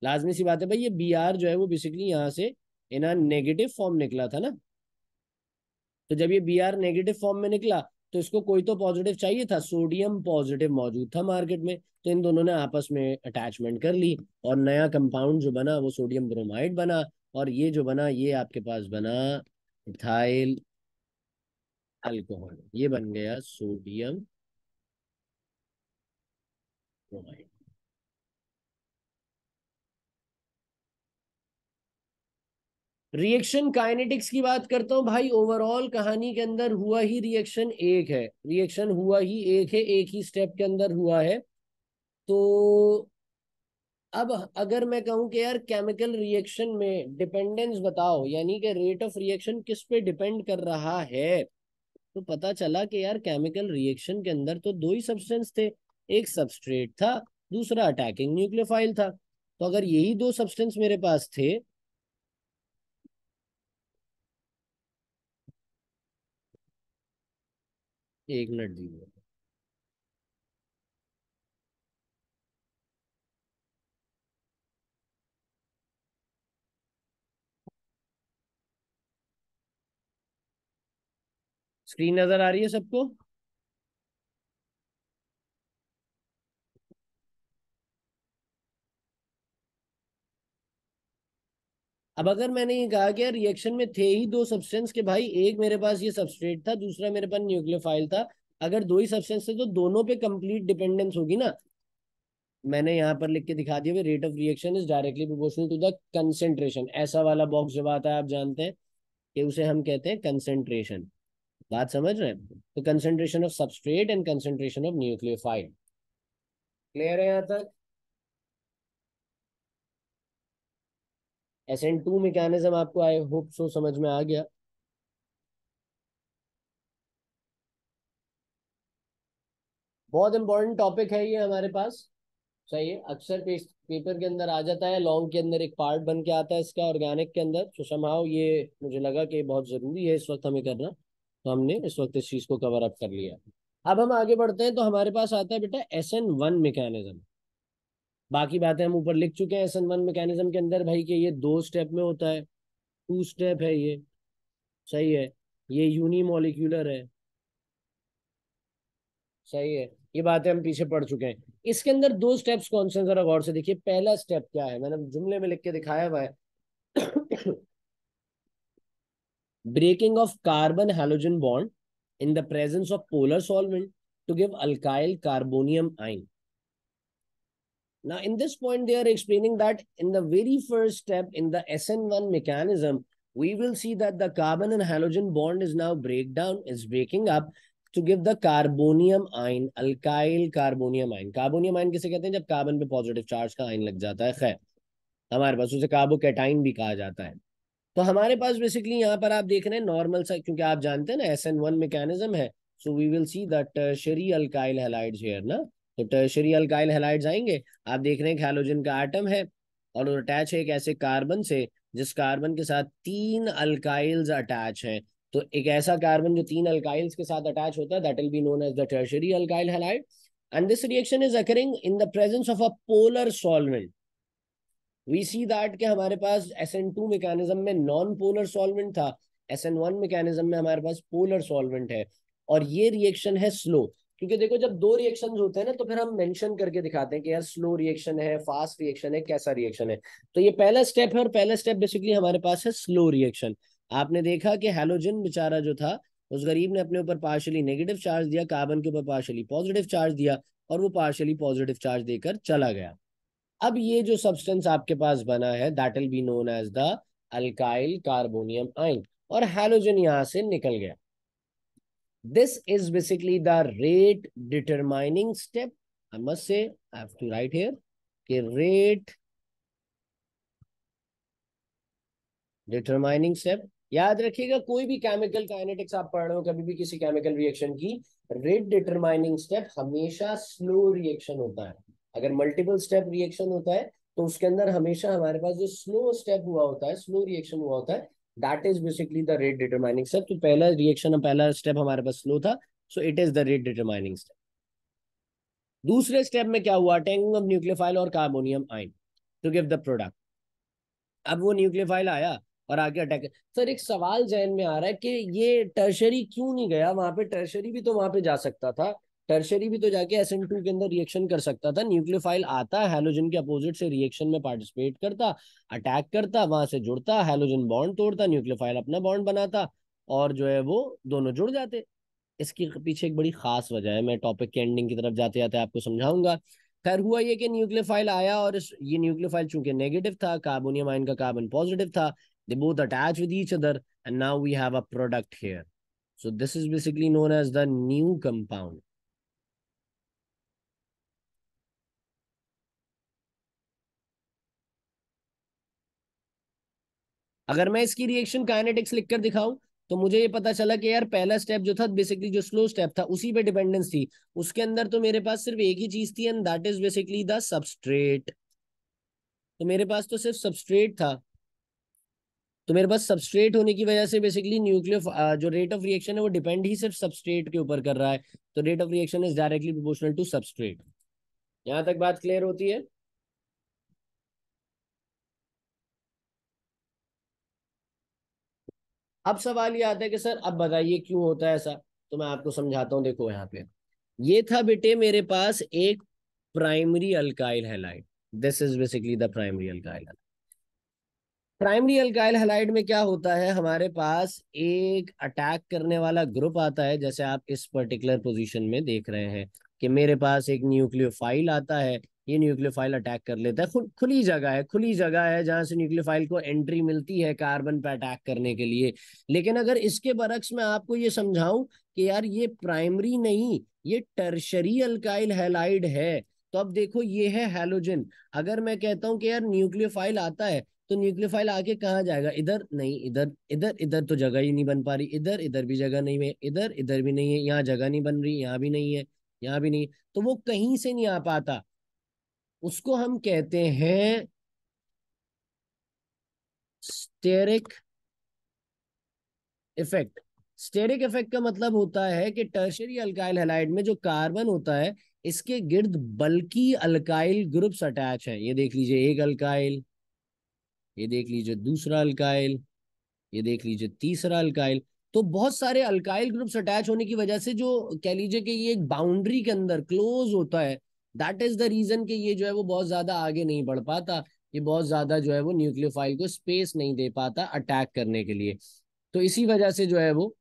लाजमी सी बात है भाई, ये Br जो है वो बेसिकली यहाँ से इना नेगेटिव फॉर्म निकला था ना। तो जब ये Br नेगेटिव फॉर्म में निकला तो इसको कोई तो पॉजिटिव चाहिए था, सोडियम पॉजिटिव मौजूद था मार्केट में, तो इन दोनों ने आपस में अटैचमेंट कर ली और नया कंपाउंड जो बना वो सोडियम ब्रोमाइड बना। और ये जो बना ये आपके पास बना इथाइल अल्कोहल, ये बन गया सोडियम ब्रोमाइड। रिएक्शन काइनेटिक्स की बात करता हूं भाई। ओवरऑल कहानी के अंदर हुआ ही रिएक्शन एक है, रिएक्शन हुआ ही एक है, एक ही स्टेप के अंदर हुआ है। तो अब अगर मैं कहूं कि यार केमिकल रिएक्शन में डिपेंडेंस बताओ, यानी कि रेट ऑफ रिएक्शन किस पे डिपेंड कर रहा है, तो पता चला कि यार केमिकल रिएक्शन के अंदर तो दो ही सब्सटेंस थे। एक सबस्ट्रेट था, दूसरा अटैकिंग न्यूक्लियोफाइल था। तो अगर यही दो सब्सटेंस मेरे पास थे, 1 मिनट दीजिए। स्क्रीन नजर आ रही है सबको? अब अगर मैंने ये कहा कि यार रिएक्शन में थे ही दो सब्सटेंस के भाई, एक मेरे पास ये सबस्ट्रेट था, दूसरा मेरे पास न्यूक्लियोफाइल था। अगर दो ही सब्सटेंस थे तो दोनों पे कंप्लीट डिपेंडेंस होगी ना। मैंने यहाँ पर लिख के दिखा दिया, rate of reaction is directly proportional to the concentration. ऐसा वाला बॉक्स जब आता है आप जानते हैं कि उसे हम कहते हैं कंसेंट्रेशन। बात समझ रहे हैं? तो concentration of substrate and concentration of nucleophile. Clear है यहाँ तक? SN2 मैकेनिज्म आपको आई होप सो समझ में आ गया। बहुत इंपॉर्टेंट टॉपिक है ये हमारे पास। सही है, अक्सर पेपर के अंदर आ जाता है, लॉन्ग के अंदर एक पार्ट बन के आता है इसका, ऑर्गेनिक के अंदर। तो समहाउ ये मुझे लगा कि बहुत जरूरी है इस वक्त हमें करना, तो हमने इस वक्त इस चीज को कवर अप कर लिया। अब हम आगे बढ़ते हैं, तो हमारे पास आता है बेटा SN1 मैकेनिज्म। बाकी बातें हम ऊपर लिख चुके हैं। SN1 मैकेनिज्म के अंदर भाई कि ये 2 स्टेप में होता है, 2 स्टेप है ये। सही है, ये यूनिमोलिक्यूलर है। सही है, ये बातें हम पीछे पढ़ चुके हैं। इसके अंदर 2 स्टेप्स कौन से हैं जरा गौर से देखिए। पहला स्टेप क्या है, मैंने जुमले में लिख के दिखाया हुआ है। Breaking of carbon halogen bond in the presence of polar solvent to give alkyl carbonium ion. Now, in this point, they are explaining that in the very first step in the SN1 mechanism, we will see that the carbon and halogen bond is now breaking up to give the carbonium ion, alkyl carbonium ion. Carbonium ion किसे कहते हैं? जब carbon पे positive charge का ion लग जाता है। खैर, हमारे पास उसे कार्बोकैटाइन भी कहा जाता है। तो हमारे पास बेसिकली यहाँ पर आप देख रहे हैं नॉर्मल सा, क्योंकि आप जानते हैं ना SN1 मैकेनिज्म है। So we will see the tertiary alkyl halides here ना। तो टर्शियरी अल्काइल हैलाइड्स आएंगे। आप देख रहे हैं कि हैलोजन का एटम है और अटैच है एक ऐसे कार्बन से जिस कार्बन के साथ 3 अल्काइल्स अटैच हैं। तो एक ऐसा कार्बन जो 3 अल्काइल्स के साथ अटैच होता है, that will be known as the tertiary alkyl halide. And this reaction is occurring in the presence of a polar solvent. We see that कि हमारे पास SN2 मैकेनिज्म में नॉन पोलर सॉल्वेंट था, SN1 मैकेनिज्म में हमारे पास polar solvent है। और ये रिएक्शन है स्लो, क्योंकि देखो जब दो रिएक्शन होते हैं ना तो फिर हम मेंशन करके दिखाते हैं कि यार स्लो रिएक्शन है, फास्ट रिएक्शन है, कैसा रिएक्शन है। तो ये पहला स्टेप है, और पहला स्टेप बेसिकली हमारे पास है स्लो रिएक्शन। आपने देखा कि हैलोजन बेचारा जो था, उस गरीब ने अपने ऊपर पार्शियली नेगेटिव चार्ज दिया, कार्बन के ऊपर पार्शियली पॉजिटिव चार्ज दिया, और वो पार्शियली पॉजिटिव चार्ज देकर चला गया। अब ये जो सब्सटेंस आपके पास बना है, that will be known as the alkyl carbonium ion, और हैलोजन यहां से निकल गया। This is basically the rate determining step. I must say, I have to write here, कि rate determining step। याद रखिएगा, कोई भी केमिकल काइनेटिक्स आप पढ़ रहे हो, कभी भी किसी केमिकल रिएक्शन की, रेट डिटरमाइनिंग स्टेप हमेशा स्लो रिएक्शन होता है। अगर मल्टीपल स्टेप रिएक्शन होता है तो उसके अंदर हमेशा हमारे पास जो स्लो स्टेप हुआ होता है, स्लो रिएक्शन हुआ होता है, that is basically the rate determining step. तो पहला रिएक्शन, पहला स्टेप हमारे पास स्लो था, so it is the rate determining step. दूसरे स्टेप में क्या हुआ, टैंगिंग ऑफ न्यूक्लियोफाइल और कार्बोनियम आइन टू गिव द प्रोडक्ट। अब वो न्यूक्लियोफाइल आया और आके अटैक। सर एक सवाल जहन में आ रहा है कि ये टर्शरी क्यों नहीं गया वहां पे? टर्शरी भी तो वहां पे जा सकता था, टर्शरी भी तो जाके SN2 के अंदर रिएक्शन कर सकता था। न्यूक्लियोफाइल आता, हैलोजन के अपोजिट से रिएक्शन में पार्टिसिपेट करता, अटैक करता, वहां से जुड़ता, हैलोजन बॉन्ड तोड़ता, न्यूक्लियोफाइल अपना बॉन्ड बनाता, और जो है वो दोनों जुड़ जाते। इसके पीछे एक बड़ी खास वजह है, मैं टॉपिक के एंडिंग की तरफ जाते जाते आपको समझाऊंगा। खैर हुआ ये कि न्यूक्लियोफाइल आया, और ये न्यूक्लियोफाइल चूंकि नेगेटिव था, कार्बोनियम आयन का कार्बन पॉजिटिव था, they both attach with each other, and now we have a product here. So this is basically known as the new compound. अगर मैं इसकी रिएक्शन काइनेटिक्स लिखकर दिखाऊं, तो मुझे ये पता चला कि यार पहला स्टेप जो था, बेसिकली जो स्लो स्टेप था, उसी पे डिपेंडेंस थी। उसके अंदर तो मेरे पास सिर्फ एक ही चीज थी, and that is basically the substrate. तो मेरे पास तो सिर्फ सबस्ट्रेट था। तो मेरे पास सबस्ट्रेट होने की वजह से बेसिकली न्यूक्लियर जो रेट ऑफ रिएक्शन है वो डिपेंड ही सिर्फ सबस्ट्रेट के ऊपर कर रहा है। तो rate of reaction is directly proportional to substrate. यहां तक बात क्लियर होती है? अब सवाल ये आता है कि सर अब बताइए क्यों होता है ऐसा। तो मैं आपको समझाता हूँ, देखो यहाँ पे ये था बेटे मेरे पास एक primary alkyl halide. This is basically the primary alkyl. Primary alkyl halide में क्या होता है, हमारे पास एक अटैक करने वाला ग्रुप आता है, जैसे आप इस पर्टिकुलर पोजीशन में देख रहे हैं कि मेरे पास एक न्यूक्लियोफाइल आता है। ये न्यूक्लियोफाइल अटैक कर लेता है, खुली जगह है, खुली जगह है जहां से न्यूक्लियोफाइल को एंट्री मिलती है कार्बन पे अटैक करने के लिए। लेकिन अगर इसके बरक्स में आपको ये समझाऊं कि यार ये प्राइमरी नहीं, ये टर्शरी अल्काइल हैलाइड है, तो अब देखो ये है हैलोजन। अगर मैं कहता हूं कि यार न्यूक्लियोफाइल आता है, तो न्यूक्लियोफाइल आके कहाँ जाएगा? इधर नहीं, इधर इधर इधर तो जगह ही नहीं बन पा रही, इधर इधर भी जगह नहीं है, इधर इधर भी नहीं है, यहाँ जगह नहीं बन रही, यहाँ भी नहीं है, यहाँ भी नहीं। तो वो कहीं से नहीं आ पाता। उसको हम कहते हैं स्टेरिक इफेक्ट। स्टेरिक इफेक्ट का मतलब होता है कि टर्शरी अल्काइल हैलाइड में जो कार्बन होता है, इसके गिर्द बल्कि अल्काइल ग्रुप्स अटैच है। ये देख लीजिए एक अल्काइल, ये देख लीजिए दूसरा अल्काइल, ये देख लीजिए तीसरा अल्काइल। तो बहुत सारे अल्काइल ग्रुप्स अटैच होने की वजह से जो कह लीजिए कि ये एक बाउंड्री के अंदर क्लोज होता है, दैट इज द रीजन कि ये जो है वो बहुत ज्यादा आगे नहीं बढ़ पाता। ये बहुत ज्यादा जो है वो न्यूक्लियोफाइल को स्पेस नहीं दे पाता अटैक करने के लिए। तो इसी वजह से जो है वो,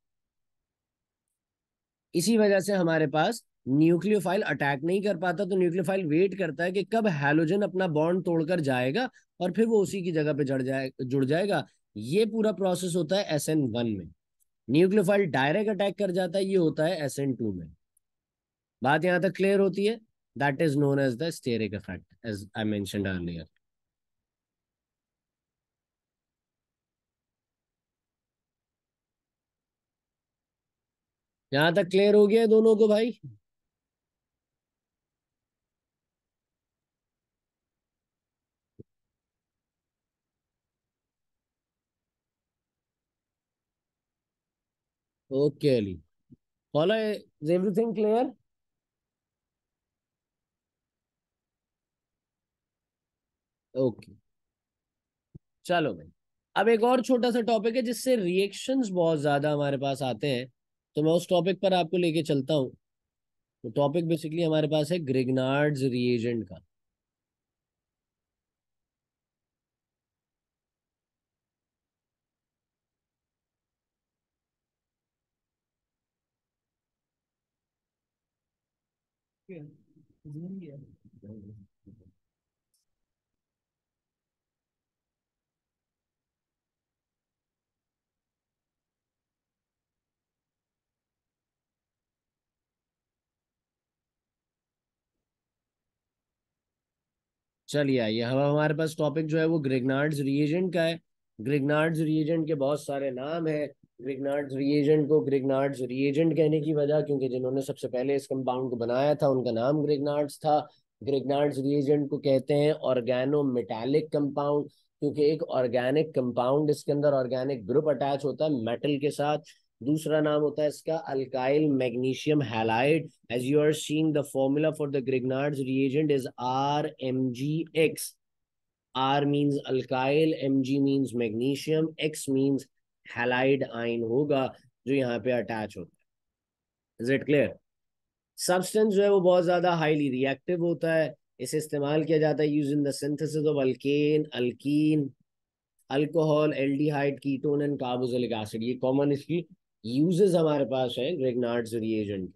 इसी वजह से हमारे पास न्यूक्लियोफाइल अटैक नहीं कर पाता। तो न्यूक्लियोफाइल वेट करता है कि कब हैलोजन अपना बॉन्ड तोड़कर जाएगा, और फिर वो उसी की जगह पे जुड़ जाएगा। ये पूरा प्रोसेस होता है SN1 में। न्यूक्लियोफाइल डायरेक्ट अटैक कर जाता है, ये होता है SN2 में। बात यहां तक क्लियर होती है? That is known as the steric effect, as I mentioned earlier. यहां तक क्लियर हो गया है दोनों को भाई? Okay Ali, follow, is everything clear? Okay, चलो भाई। अब एक और छोटा सा टॉपिक है जिससे रिएक्शंस बहुत ज्यादा हमारे पास आते हैं, तो मैं उस टॉपिक पर आपको लेके चलता हूँ। तो टॉपिक बेसिकली हमारे पास है ग्रिग्नार्ड्स रिएजेंट का। चलिए आइए, हम हमारे पास टॉपिक जो है वो ग्रिग्नार्ड्स रिएजेंट का है। ग्रिग्नार्ड्स रिएजेंट के बहुत सारे नाम है। ग्रिग्नार्ड्स रिएजेंट को ग्रिग्नार्ड्स रिएजेंट कहने की वजह, क्योंकि जिन्होंने सबसे पहले इस कंपाउंड को बनाया था उनका नाम ग्रिग्नार्ड्स था। ग्रिग्नार्ड्स रिएजेंट को कहते हैं ऑर्गेनो मेटालिक कंपाउंड, क्योंकि एक ऑर्गेनिक कंपाउंड, इसके अंदर ऑर्गेनिक ग्रुप अटैच होता है मेटल के साथ। दूसरा नाम होता है इसका alkyl magnesium halide. as you are seeing, the formula for the Grignard's reagent is RMgX. R means alkyl, Mg means magnesium, X means halide ion होगा जो यहाँ पे अटैच होता है। Is it clear? सब्सटेंस जो है वो बहुत ज्यादा हाईली रिएक्टिव होता है। इसे इस्तेमाल किया जाता है use in the synthesis of alkane, alkyne, alcohol, aldehyde, ketone and carboxylic acid. ये कॉमन इसकी यूजेस हमारे पास है ग्रिग्नार्ड्स रिएजेंट।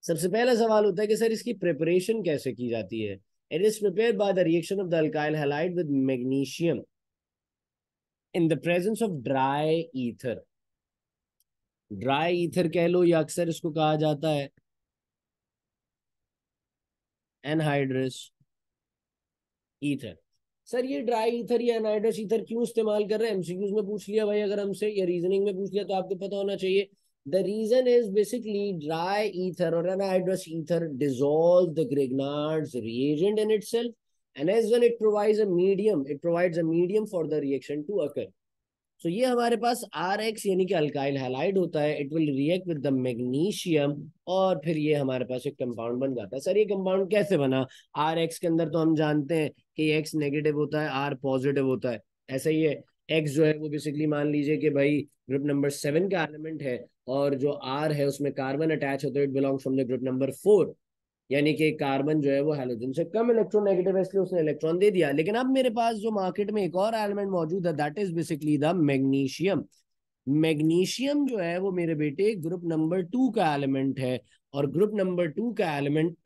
सबसे पहला सवाल होता है कि सर इसकी प्रिपरेशन कैसे की जाती है। It is prepared by the reaction of the alkyl halide with magnesium in the presence of dry ether. Dry ether कह लो या अक्सर इसको कहा जाता है एनहाइड्रस ईथर। सर ये ड्राई ईथर या एनहाइड्रस ईथर क्यों इस्तेमाल कर रहे हैं? एमसीक्यूज में पूछ लिया भाई अगर हमसे, या रीजनिंग में पूछ लिया तो आपको पता होना चाहिए। The reason is basically dry ether or anhydrous ether dissolves the Grignard's reagent in itself, and as well it provides a medium. It provides a medium for the reaction to occur. So ये हमारे पास are x यानी कि alkyl halide होता है। It will react with the magnesium और फिर ये हमारे पास एक कंपाउंड बन जाता है। सर ये कंपाउंड कैसे बना? आर एक्स के अंदर तो हम जानते हैं कि एक्स नेगेटिव होता है, आर पॉजिटिव होता है। ऐसा ही है, एक्स जो है वो बेसिकली मान लीजिए कि भाई ग्रुप नंबर 7 का एलिमेंट है, और जो आर है उसमें कार्बन अटैच होता है, it belongs from the group number 4। यानी कि कार्बन जो है वो हैलोजन से कम इलेक्ट्रोनेगेटिव है, इसलिए उसने इलेक्ट्रॉन दे दिया। लेकिन अब मेरे पास जो मार्केट में एक और एलिमेंट मौजूद है, that is basically the magnesium. Magnesium जो है वो मेरे बेटे ग्रुप नंबर 2 का एलिमेंट है। और ग्रुप नंबर 2 का एलिमेंट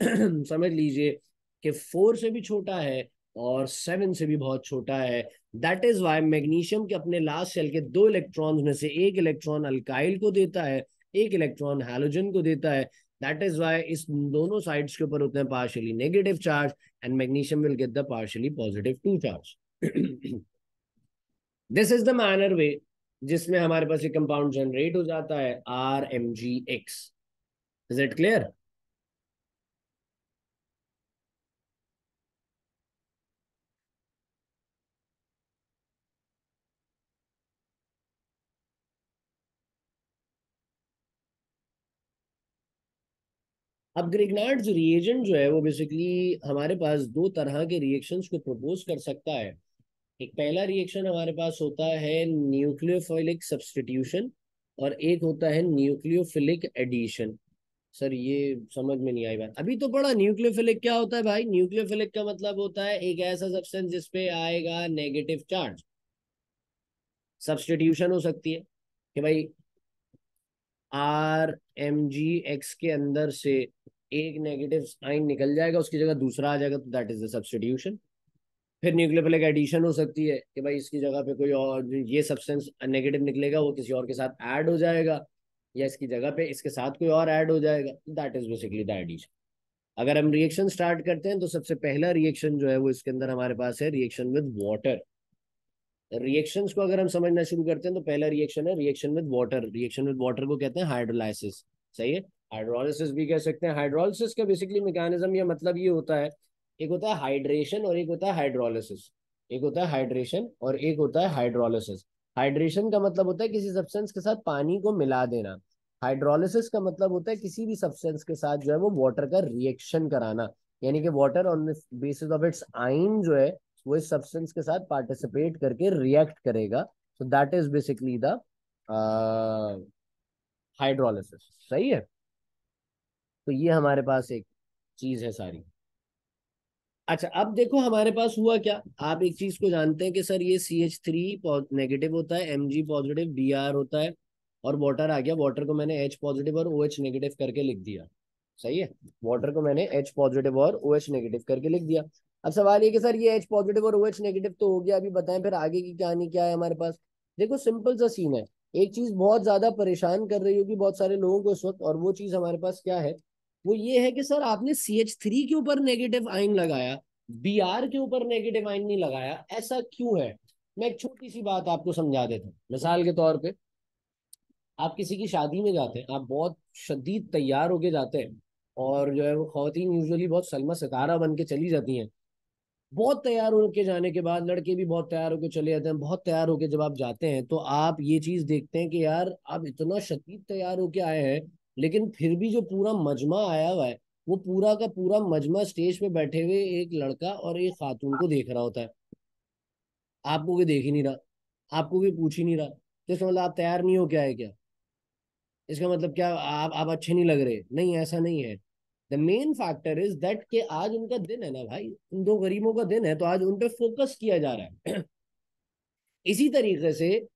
समझ लीजिए कि 4 से भी छोटा है और 7 से भी बहुत छोटा है। दैट इज वाई मैग्नीशियम के अपने लास्ट शेल के 2 इलेक्ट्रॉन्स में से एक इलेक्ट्रॉन अल्काइल को देता है, एक इलेक्ट्रॉन हैलोजन को देता है। दैट इज वाई इस दोनों साइड्स के ऊपर होते हैं partially negative charge, and magnesium will get the partially positive 2 charge. This is the manner way जिसमें हमारे पास एक कंपाउंड जनरेट हो जाता है RMgX। Is it clear? अब ग्रिग्नार्ड्स रिएजेंट जो है वो बेसिकली हमारे पास दो तरह के रिएक्शंस को प्रपोज कर सकता है। एक पहला रिएक्शन हमारे पास होता है न्यूक्लियोफिलिक सब्स्टिट्यूशन, और एक होता है न्यूक्लियोफिलिक एडिशन। सर ये समझ में नहीं आई बात, अभी तो पढ़ा। न्यूक्लियोफिलिक क्या होता है भाई? न्यूक्लियोफिलिक का मतलब होता है एक ऐसा सब्सटेंस जिसपे आएगा नेगेटिव चार्ज। सब्स्टिट्यूशन हो सकती है कि भाई RMgX के अंदर से एक नेगेटिव आइन निकल जाएगा, उसकी जगह दूसरा आ जाएगा, तो दैट इज द सब्स्टिट्यूशन। फिर न्यूक्लियोफिलिक एडिशन हो सकती है कि भाई इसकी जगह पे कोई और, ये सब्सटेंस नेगेटिव निकलेगा वो किसी और के साथ ऐड हो जाएगा, या इसकी जगह पे इसके साथ कोई और ऐड हो जाएगा, that is basically the addition. अगर हम रिएक्शन स्टार्ट करते हैं तो सबसे पहला रिएक्शन जो है वो इसके अंदर हमारे पास है रिएक्शन विद वाटर। रिएक्शंस को अगर हम समझना शुरू करते हैं तो पहला रिएक्शन है reaction with water. Reaction with water को कहते हैं हाइड्रोलाइसिस। सही है, हाइड्रोलिसिस भी कह सकते हैं। हाइड्रोलिसिस का बेसिकली मैकेनिज्म या मतलब ये होता है, एक होता है हाइड्रेशन और एक होता है हाइड्रोलिसिस। एक होता है हाइड्रेशन और एक होता है हाइड्रोलिसिस। हाइड्रेशन का मतलब होता है किसी सब्सटेंस के साथ पानी को मिला देना। हाइड्रोलिसिस का मतलब होता है किसी भी सब्सटेंस के साथ जो है वो वाटर का रिएक्शन कराना, यानी कि water on the basis of its आइन जो है वो इस सब्सटेंस के साथ पार्टिसिपेट करके रिएक्ट करेगा। So that is basically the hydrolysis. सही है, तो ये हमारे पास एक चीज है सारी। अच्छा अब देखो हमारे पाच हुआ क्या। आप एक चीज को जानते हैं कि सर ये CH3 नेगेटिव होता है, Mg पॉजिटिव, Br होता है, और वाटर आ गया। वाटर को मैंने H पॉजिटिव और OH नेगेटिव करके लिख दिया। सही है। वाटर को मैंने H पॉजिटिव और OH नेगेटिव करके लिख दिया। अब सवाल ये कि सर ये H पॉजिटिव और OH नेगेटिव तो हो गया, अभी बताएं फिर आगे की कहानी क्या है हमारे पास। देखो सिंपल सा सीन है। एक चीज बहुत ज्यादा परेशान कर रही होगी बहुत सारे लोगों को इस वक्त, और वो चीज हमारे पास क्या है, वो ये है कि सर आपने CH3 के ऊपर नेगेटिव आइन लगाया, Br के ऊपर नेगेटिव आइन नहीं लगाया, ऐसा क्यों है। मैं एक छोटी सी बात आपको समझा देता हूँ। मिसाल के तौर पे आप किसी की शादी में जाते हैं, आप बहुत शदीद तैयार होके जाते हैं, और जो है वो खवातीन यूजुअली बहुत सलमा सितारा बन के चली जाती हैं। बहुत तैयार होके जाने के बाद लड़के भी बहुत तैयार होके चले जाते हैं। बहुत तैयार होके जब आप जाते हैं तो आप ये चीज देखते हैं कि यार आप इतना शदीद तैयार होके आए हैं, लेकिन फिर भी जो पूरा मजमा आया हुआ है, वो पूरा का पूरा मजमा स्टेज पे बैठे हुए एक लड़का और एक खातून को देख रहा होता है। आपको कोई देख ही नहीं रहा, आपको कोई पूछ ही नहीं रहा, तो इसका मतलब आप तैयार नहीं हो क्या है क्या। इसका मतलब क्या आप अच्छे नहीं लग रहे, नहीं ऐसा नहीं है। The main factor is that कि आज उनका दिन है ना भाई, उन दो गरीबों का दिन है, तो आज उन पे फोकस किया जा रहा है। इसी तरीके से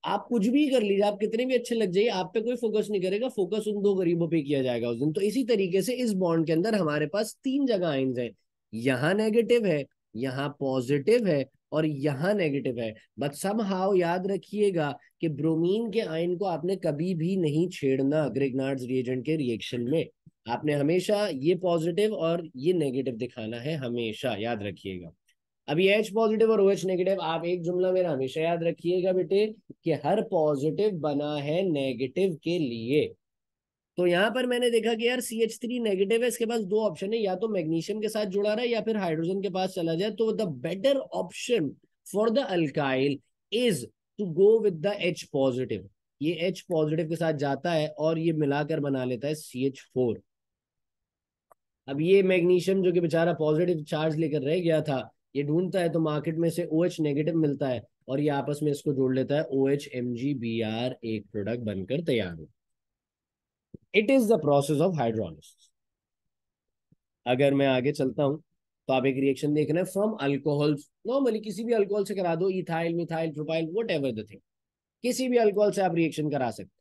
आप कुछ भी कर लीजिए, आप कितने भी अच्छे लग जाइए, आप पे कोई फोकस नहीं करेगा, फोकस उन दो गरीबों पे किया जाएगा उस दिन। तो इसी तरीके से इस बॉन्ड के अंदर हमारे पास तीन जगह आइंस हैं। यहाँ नेगेटिव है, यहाँ पॉजिटिव है, और यहाँ नेगेटिव है। बट समहाउ याद रखिएगा कि ब्रोमीन के आयन को आपने कभी भी नहीं छेड़ना ग्रिग्नार्ड्स रिएजेंट के रिएक्शन में। आपने हमेशा ये पॉजिटिव और ये नेगेटिव दिखाना है, हमेशा याद रखिएगा। अभी H पॉजिटिव और OH नेगेटिव, आप एक जुमला मेरा हमेशा याद रखिएगा बेटे, कि हर पॉजिटिव बना है नेगेटिव के लिए। तो यहां पर मैंने देखा कि यार CH3 नेगेटिव है, इसके पास दो ऑप्शन है, या तो मैग्नीशियम के साथ जुड़ा रहा है या फिर हाइड्रोजन के पास चला जाए। तो the better option for the alkyl is to go with the H positive. ये H पॉजिटिव के साथ जाता है और ये मिलाकर बना लेता है CH4। अब ये मैग्नीशियम जो कि बेचारा पॉजिटिव चार्ज लेकर रह गया था, ये ढूंढता है तो मार्केट में से OH नेगेटिव मिलता है, और ये आपस में इसको जोड़ लेता है, OH MgBr एक प्रोडक्ट बनकर तैयार हो। It is the process of hydrolysis. अगर मैं आगे चलता हूं तो आप एक रिएक्शन देख रहे हैं फ्रॉम अल्कोहल। नॉर्मली किसी भी अल्कोहल से करा दो, ethyl methyl propyl what ever the thing, किसी भी अल्कोहल से आप रिएक्शन करा सकते हैं।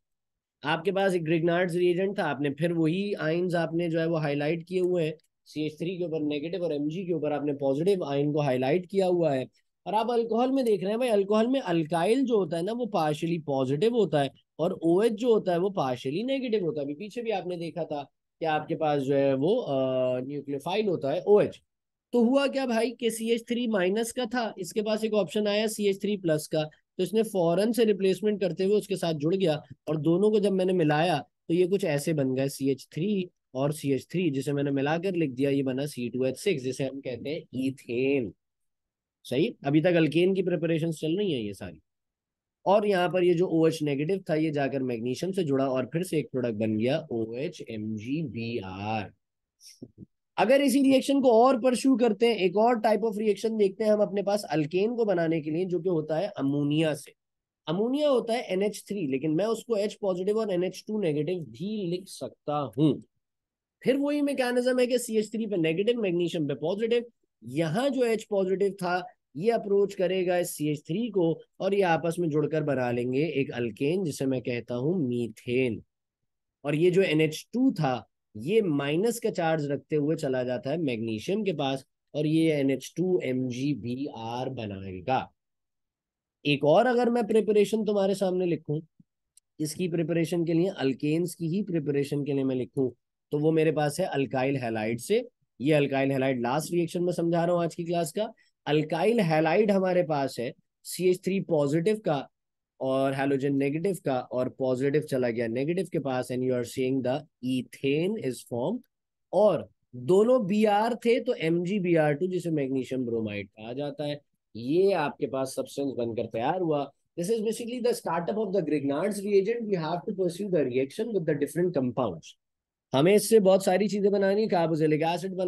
आपके पास एक ग्रिग्नार्ड्स रिएजेंट था, आपने फिर वही आइंस आपने जो है वो हाईलाइट किए हुए हैं। CH3 के ऊपर नेगेटिव और Mg के ऊपर आपने पॉजिटिव आइन को हाईलाइट किया हुआ है। और आप अल्कोहल में देख रहे हैं भाई, अल्कोहल में अल्काइल जो होता है ना वो पार्शियली पॉजिटिव होता है, और OH जो होता है वो पार्शियली नेगेटिव होता है। अभी पीछे भी आपने देखा था कि आपके पास जो है वो न्यूक्लियोफाइल होता है OH। तो हुआ क्या भाई कि CH3 माइनस का था, इसके पास एक ऑप्शन आया CH3 प्लस का, तो इसने फौरन से रिप्लेसमेंट करते हुए उसके साथ जुड़ गया, और दोनों को जब मैंने मिलाया तो ये कुछ ऐसे बन गए CH3 और CH3, जिसे मैंने मिलाकर लिख दिया, ये बना C2H6, जिसे हम कहते हैं ईथेन। सही। अभी तक अल्केन की प्रिपरेशन चल रही है ये सारी, और यहाँ पर ये जो OH नेगेटिव था ये जाकर मैग्नीशियम से जुड़ा और फिर से एक प्रोडक्ट बन गया OH MgBr। अगर इसी रिएक्शन को और परस्यू करते हैं, एक और टाइप ऑफ रिएक्शन देखते हैं हम अपने पास अल्केन को बनाने के लिए, जो कि होता है अमोनिया से। अमोनिया होता है NH3, लेकिन मैं उसको H पॉजिटिव और NH2 नेगेटिव भी लिख सकता हूं। फिर वही मैकेनिज्म है कि CH3 पे नेगेटिव, मैग्नीशियम पे पॉजिटिव। यहाँ जो H पॉजिटिव था ये अप्रोच करेगा इस CH3 को, और ये आपस में जुड़कर बना लेंगे एक अल्केन, जिसे मैं कहता हूं मीथेन। और ये जो NH2 था ये माइनस का चार्ज रखते हुए चला जाता है मैग्नीशियम के पास, और ये NH2 MgBr बनाएगा। एक और अगर मैं प्रिपरेशन तुम्हारे सामने लिखूं, इसकी प्रिपरेशन के लिए, अल्केन्स की ही प्रिपरेशन के लिए मैं लिखूं, तो वो मेरे पास है अल्काइल हैलाइड से। ये अल्काइल हैलाइड लास्ट रिएक्शन में समझा रहा हूं आज की क्लास का। अल्काइल हैलाइड हमारे पास है CH3 पॉजिटिव का और हैलोजन नेगेटिव का, और पॉजिटिव चला गया नेगेटिव के पास, and you are seeing the ethane is form. और दोनों Br थे तो MgBr2, जिसे मैग्नीशियम ब्रोमाइड कहा जाता है, ये आपके पास सब्सटेंस बनकर तैयार हुआ। This is basically the startup of the Grignard's reagent. We have to pursue the reaction with the different compounds. हमें इससे बहुत सारी चीजें बनानी है, कार्बोक्सिलिक एसिड बना